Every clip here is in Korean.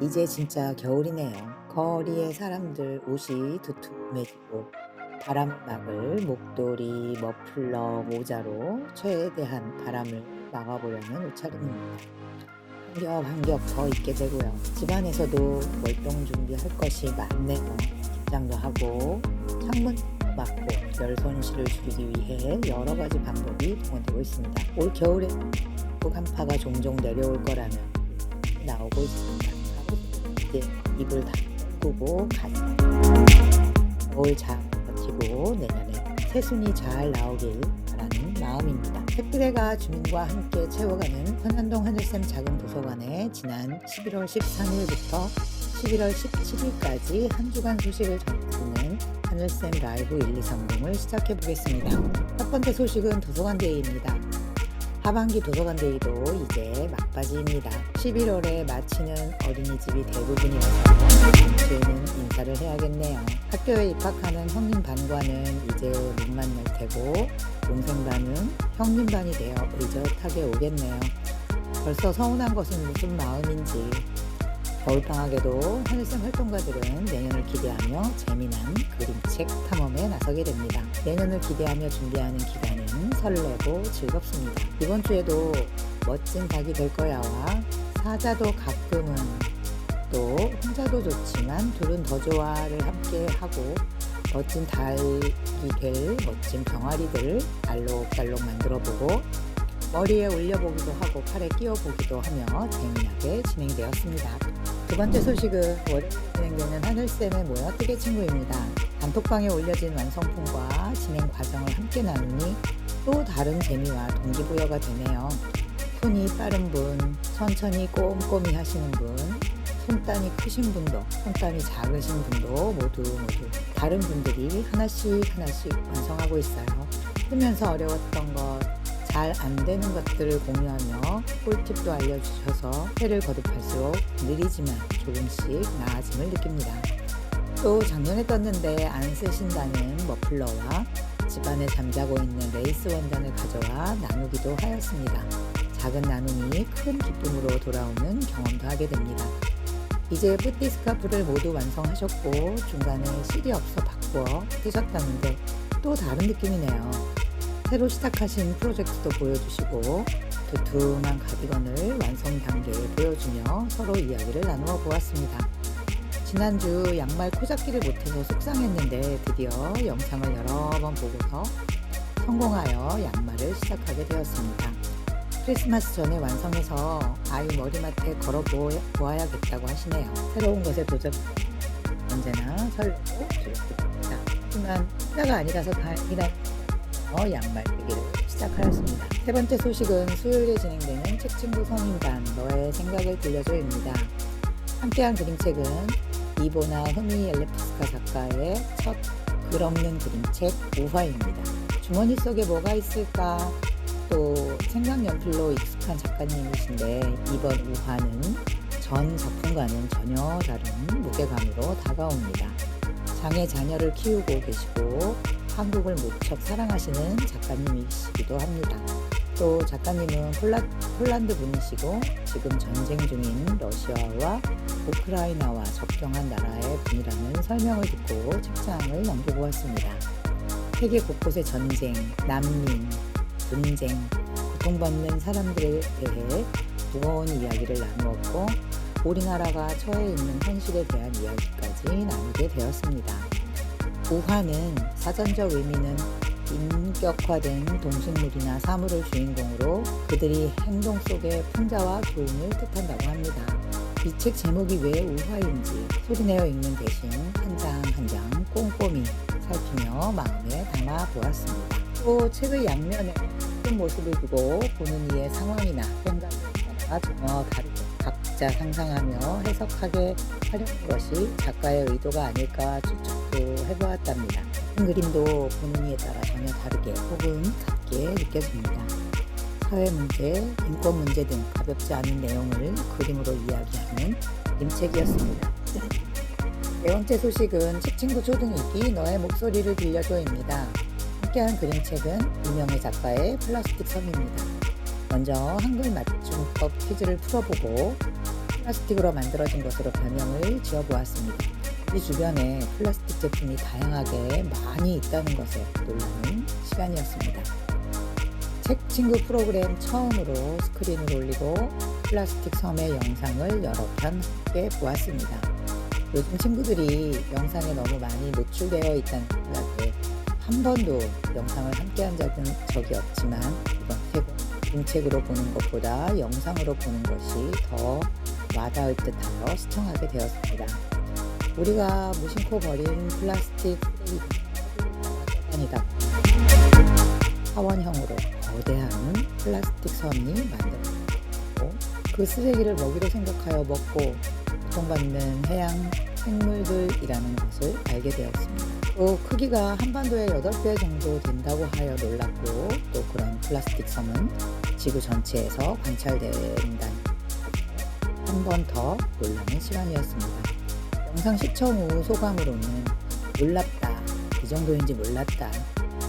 이제 진짜 겨울이네요. 거리의 사람들 옷이 두툼해지고 바람 막을 목도리, 머플러, 모자로 최대한 바람을 막아보려는 옷차림입니다. 한 겹 더 입게 되고요. 집안에서도 월동 준비할 것이 많네요. 김장도 하고 창문도 막고 열 손실을 줄이기 위해 여러 가지 방법이 동원되고 있습니다. 올 겨울에 한파가 종종 내려올 거라는 얘기 나오고 있습니다. 이제 입을 다 끄고 가자. 겨울 잘 버티고 내년에 새순이 잘 나오길 바라는 마음입니다. 택배가 주민과 함께 채워가는 현안동 하늘샘 작은 도서관에 지난 11월 13일부터 11월 17일까지 한 주간 소식을 전해드리는 하늘샘 라이브 1230을 시작해 보겠습니다. 첫 번째 소식은 도서관데이입니다. 하반기 도서관데이도 이제 막바지입니다. 11월에 마치는 어린이집이 대부분이어서 이제는 인사를 해야겠네요. 학교에 입학하는 형님 반과는 이제 못 만날 테고 동생 반은 형님 반이 되어 의젓하게 오겠네요. 벌써 서운한 것은 무슨 마음인지. 겨울방학에도 하늘샘 활동가들은 내년을 기대하며 재미난 그림책 탐험에 나서게 됩니다. 내년을 기대하며 준비하는 기간은 설레고 즐겁습니다. 이번 주에도 멋진 닭이 될 거야와 사자도 가끔은 또 혼자도 좋지만 둘은 더 좋아를 함께 하고 멋진 닭이 될 멋진 병아리들 알록달록 만들어보고 머리에 올려보기도 하고 팔에 끼워보기도 하며 재미나게 진행되었습니다. 두 번째 소식은 월요일에 진행되는 하늘샘의 모여 뜨개 친구입니다. 단톡방에 올려진 완성품과 진행 과정을 함께 나누니 또 다른 재미와 동기부여가 되네요. 손이 빠른 분, 천천히 꼼꼼히 하시는 분, 손땀이 크신 분도, 손땀이 작으신 분도 모두 다른 분들이 하나씩 완성하고 있어요. 쓰면서 어려웠던 것, 잘 안 되는 것들을 공유하며 꿀팁도 알려주셔서 회를 거듭할수록 느리지만 조금씩 나아짐을 느낍니다. 또 작년에 떴는데 안 쓰신다는 머플러와 집안에 잠자고 있는 레이스 원단을 가져와 나누기도 하였습니다. 작은 나눔이 큰 기쁨으로 돌아오는 경험도 하게 됩니다. 이제 뿌띠 스카프를 모두 완성하셨고 중간에 실이 없어 바꾸어 쓰셨다는데 또 다른 느낌이네요. 새로 시작하신 프로젝트도 보여주시고 두툼한 가디건을 완성 단계에 보여주며 서로 이야기를 나누어 보았습니다. 지난주 양말 코잡기를 못해서 속상했는데 드디어 영상을 여러 번 보고서 성공하여 양말을 시작하게 되었습니다. 크리스마스 전에 완성해서 아이 머리맡에 걸어 보아야겠다고 하시네요. 새로운 것에 도전 언제나 설레고 즐겁습니다. 하지만 혼자가 아니라서 다행이다. 양말 뜨기를 시작하였습니다. 세 번째 소식은 수요일에 진행되는 책친구 성인반 너의 생각을 들려줘입니다. 함께한 그림책은 이보나 흐미 엘레프스카 작가의 첫 글 없는 그림책 우화입니다. 주머니 속에 뭐가 있을까? 또 색감연필로 익숙한 작가님이신데 이번 우화는 전 작품과는 전혀 다른 무게감으로 다가옵니다. 장애 자녀를 키우고 계시고 한국을 무척 사랑하시는 작가님이시기도 합니다. 또 작가님은 폴란드 분이시고 지금 전쟁 중인 러시아와 우크라이나와 접경한 나라의 분이라는 설명을 듣고 책장을 넘겨보았습니다. 세계 곳곳의 전쟁, 난민, 분쟁, 고통받는 사람들에 대해 무거운 이야기를 나누었고 우리나라가 처해 있는 현실에 대한 이야기까지 나누게 되었습니다. 우화는 사전적 의미는 인격화된 동식물이나 사물을 주인공으로 그들이 행동 속의 풍자와 교훈을 뜻한다고 합니다. 이 책 제목이 왜 우화인지 소리내어 읽는 대신 한 장 한 장 꼼꼼히 살피며 마음에 담아 보았습니다. 또 책의 양면에 큰 모습을 두고 보는 이의 상황이나 생각에 따라 전혀 다르게 각자 상상하며 해석하게 하려는 것이 작가의 의도가 아닐까 추측도 해보았답니다. 그림도 보는 이에 따라 전혀 다르게 혹은 같게 느껴집니다. 사회 문제, 인권 문제 등 가볍지 않은 내용을 그림으로 이야기하는 그림책이었습니다. 네 번째 소식은 책친구 초등이기 너의 목소리를 들려줘입니다. 함께한 그림책은 이명희 작가의 플라스틱 섬입니다. 먼저 한글 맞춤법 퀴즈를 풀어보고 플라스틱으로 만들어진 것으로 별명을 지어보았습니다. 우리 주변에 플라스틱 제품이 다양하게 많이 있다는 것에 놀라는 시간이었습니다. 책 친구 프로그램 처음으로 스크린을 올리고 플라스틱 섬의 영상을 여러 편 함께 보았습니다. 요즘 친구들이 영상에 너무 많이 노출되어 있다는 생각에 한 번도 영상을 함께 한 적이 없지만 이번 책은 인책으로 보는 것보다 영상으로 보는 것이 더 와닿을 듯하여 시청하게 되었습니다. 우리가 무심코 버린 플라스틱 쓰레기가 떠다니다 사원형으로 거대한 플라스틱 섬이 만들어졌고 그 쓰레기를 먹이로 생각하여 먹고 고통받는 해양 생물들이라는 것을 알게 되었습니다. 또 크기가 한반도의 8배 정도 된다고 하여 놀랐고 또 그런 플라스틱 섬은 지구 전체에서 관찰된다는 한 번 더 놀라는 시간이었습니다. 영상 시청 후 소감으로는 놀랍다, 이 정도인지 몰랐다,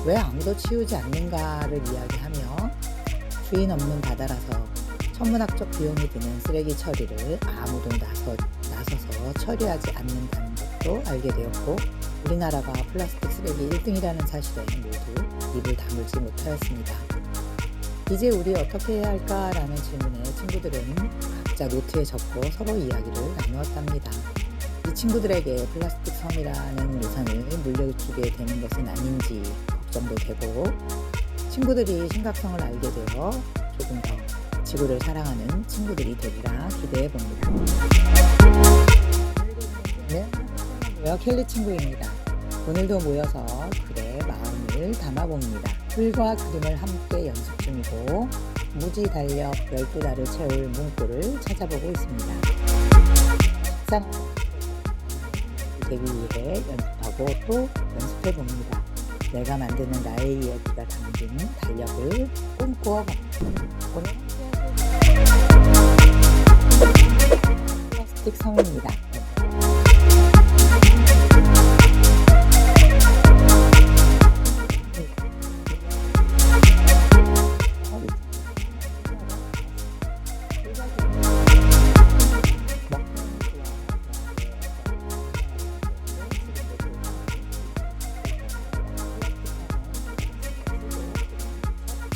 왜 아무도 치우지 않는가를 이야기하며 주인 없는 바다라서 천문학적 비용이 드는 쓰레기 처리를 아무도 나서서 처리하지 않는다는 것도 알게 되었고 우리나라가 플라스틱 쓰레기 1등이라는 사실에 모두 입을 다물지 못하였습니다. 이제 우리 어떻게 해야 할까라는 질문에 친구들은 각자 노트에 적고 서로 이야기를 나누었답니다. 이 친구들에게 플라스틱 섬이라는 유산을 물려주게 되는 것은 아닌지 걱정도 되고 친구들이 심각성을 알게 되어 조금 더 지구를 사랑하는 친구들이 되리라 기대해 봅니다. 오늘도 켈리 친구입니다. 오늘도 모여서 글에 마음을 담아봅니다. 글과 그림을 함께 연습 중이고 무지 달력 12달을 채울 문구를 찾아보고 있습니다. 식상 되기 위해 연습하고 또 연습해봅니다. 내가 만드는 나의 이야기가 담긴 달력을 꿈꾸어 봅니다. 오늘 플라스틱 섬입니다.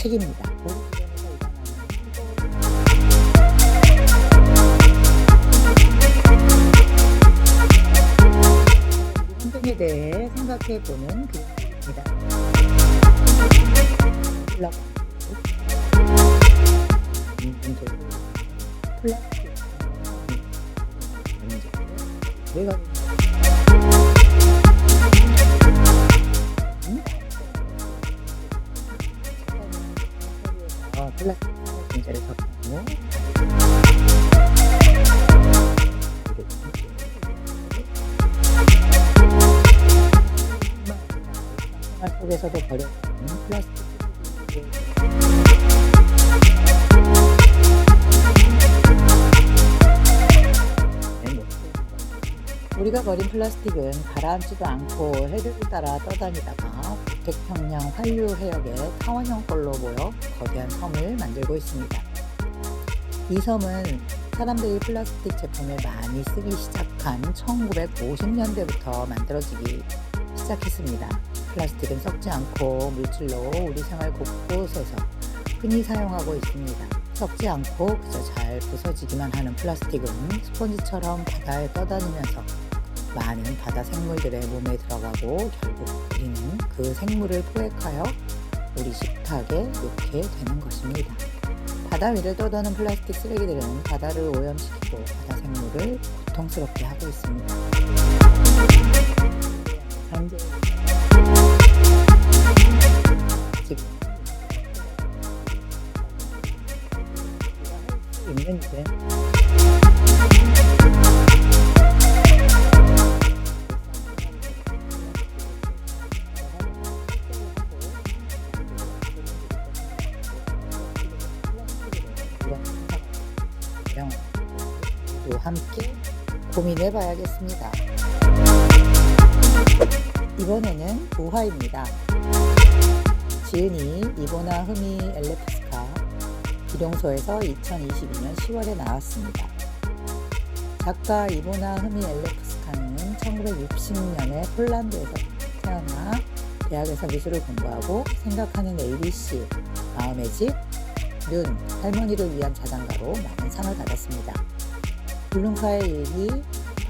책입니다. 환경에 대해 생각해보는 글입니다. 플라스틱 우리가 플라스틱 문제를 접하고 생활 속에서도 버려지는 플라스틱 우리가 버린 플라스틱은 가라앉지도 않고 해류를 따라 떠다니다가 북태평양 환류 해역의 타원형 걸로 모여 거대한 섬을 만들고 있습니다. 이 섬은 사람들이 플라스틱 제품을 많이 쓰기 시작한 1950년대부터 만들어지기 시작했습니다. 플라스틱은 썩지 않고 물질로 우리 생활 곳곳에서 흔히 사용하고 있습니다. 썩지 않고 그저 잘 부서지기만 하는 플라스틱은 스펀지처럼 바다에 떠다니면서 많은 바다 생물들의 몸에 들어가고 결국 우리는 그 생물을 포획하여 우리 식탁에 놓게 되는 것입니다. 바다 위를 떠도는 플라스틱 쓰레기들은 바다를 오염시키고 바다 생물을 고통스럽게 하고 있습니다. 현재 지금 있는 일은 또 함께 고민해 봐야겠습니다. 이번에는 우화입니다. 지은이 이보나 흐미 엘레프스카 기룡소에서 2022년 10월에 나왔습니다. 작가 이보나 흠이엘레프스카는 1960년에 폴란드에서 태어나 대학에서 미술을 공부하고 생각하는 ABC, 마음의 집, 눈, 할머니를 위한 자장가로 많은 상을 받았습니다. 블룸카의 일기,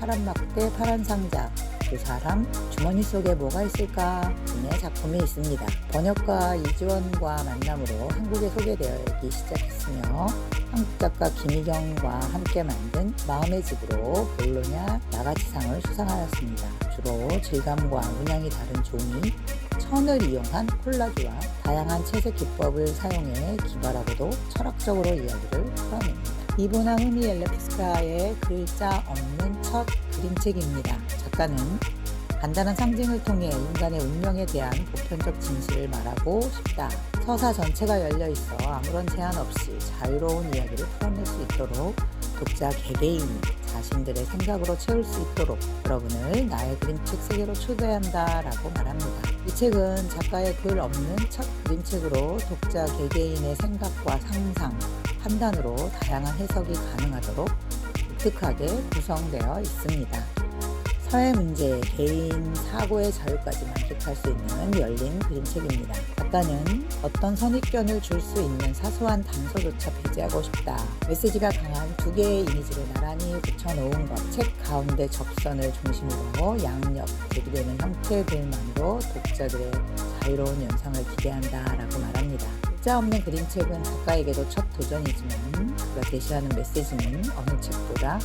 파란 막대, 파란 상자, 두 사람, 주머니 속에 뭐가 있을까 등의 작품이 있습니다. 번역가 이지원과 만남으로 한국에 소개되기 시작했으며 한국 작가 김희경과 함께 만든 마음의 집으로 볼로냐 나가치상을 수상하였습니다. 주로 질감과 문양이 다른 종이, 천을 이용한 콜라주와 다양한 채색 기법을 사용해 기발하고도 철학적으로 이야기를 풀어냅니다. 이보나 흠이엘레프스카의 글자 없는 첫 그림책입니다. 작가는 간단한 상징을 통해 인간의 운명에 대한 보편적 진실을 말하고 싶다. 서사 전체가 열려 있어 아무런 제한 없이 자유로운 이야기를 풀어낼 수 있도록 독자 개개인이 자신들의 생각으로 채울 수 있도록 여러분을 나의 그림책 세계로 초대한다 라고 말합니다. 이 책은 작가의 글 없는 첫 그림책으로 독자 개개인의 생각과 상상, 판단으로 다양한 해석이 가능하도록 독특하게 구성되어 있습니다. 사회 문제, 개인 사고의 자유까지 만끽할 수 있는 열린 그림책입니다. 작가는 어떤 선입견을 줄 수 있는 사소한 단서조차 배제하고 싶다. 메시지가 강한 두 개의 이미지를 나란히 붙여놓은 것. 책 가운데 접선을 중심으로 양옆, 대비되는 형태들만으로 독자들의 자유로운 연상을 기대한다 라고 말합니다. 글자 없는 그림책은 작가에게도 첫 도전이지만 그가 제시하는 메시지는 어느 책보다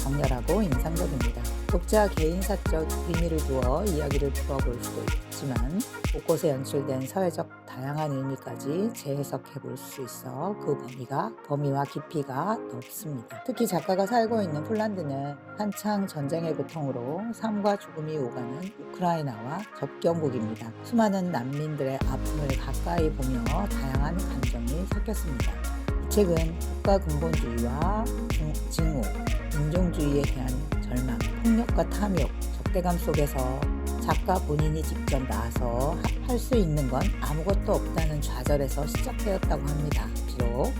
강렬하고 인상적입니다. 독자 개인사적 의미를 두어 이야기를 풀어볼 수도 있지만 곳곳에 연출된 사회적 다양한 의미까지 재해석해 볼 수 있어 그 범위와 깊이가 넓습니다. 특히 작가가 살고 있는 폴란드는 한창 전쟁의 고통으로 삶과 죽음이 오가는 우크라이나와 접경국입니다. 수많은 난민들의 아픔을 가까이 보며 다양한 감정이 섞였습니다. 이 책은 국가 근본주의와 징후, 인종주의에 대한 절망, 폭력과 탐욕, 적대감 속에서 작가 본인이 직접 나서 할 수 있는 건 아무것도 없다는 좌절에서 시작되었다고 합니다. 비록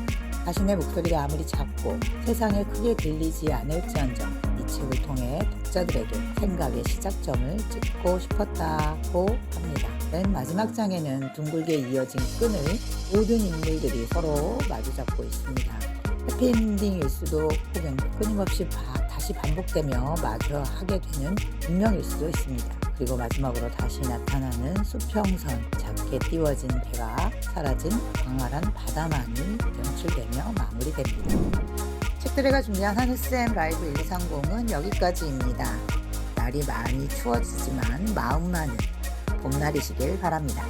자신의 목소리가 아무리 작고 세상에 크게 들리지 않을지언정 이 책을 통해 독자들에게 생각의 시작점을 찍고 싶었다고 합니다. 맨 마지막 장에는 둥글게 이어진 끈을 모든 인물들이 서로 마주잡고 있습니다. 해피엔딩일 수도 혹은 끊임없이 다시 반복되며 마주하게 되는 운명일 수도 있습니다. 그리고 마지막으로 다시 나타나는 수평선, 작게 띄워진 배가 사라진 광활한 바다만이 연출되며 마무리됩니다. 책들에가 준비한 한우쌤 라이브 1230은 여기까지입니다. 날이 많이 추워지지만 마음만은 봄날이시길 바랍니다.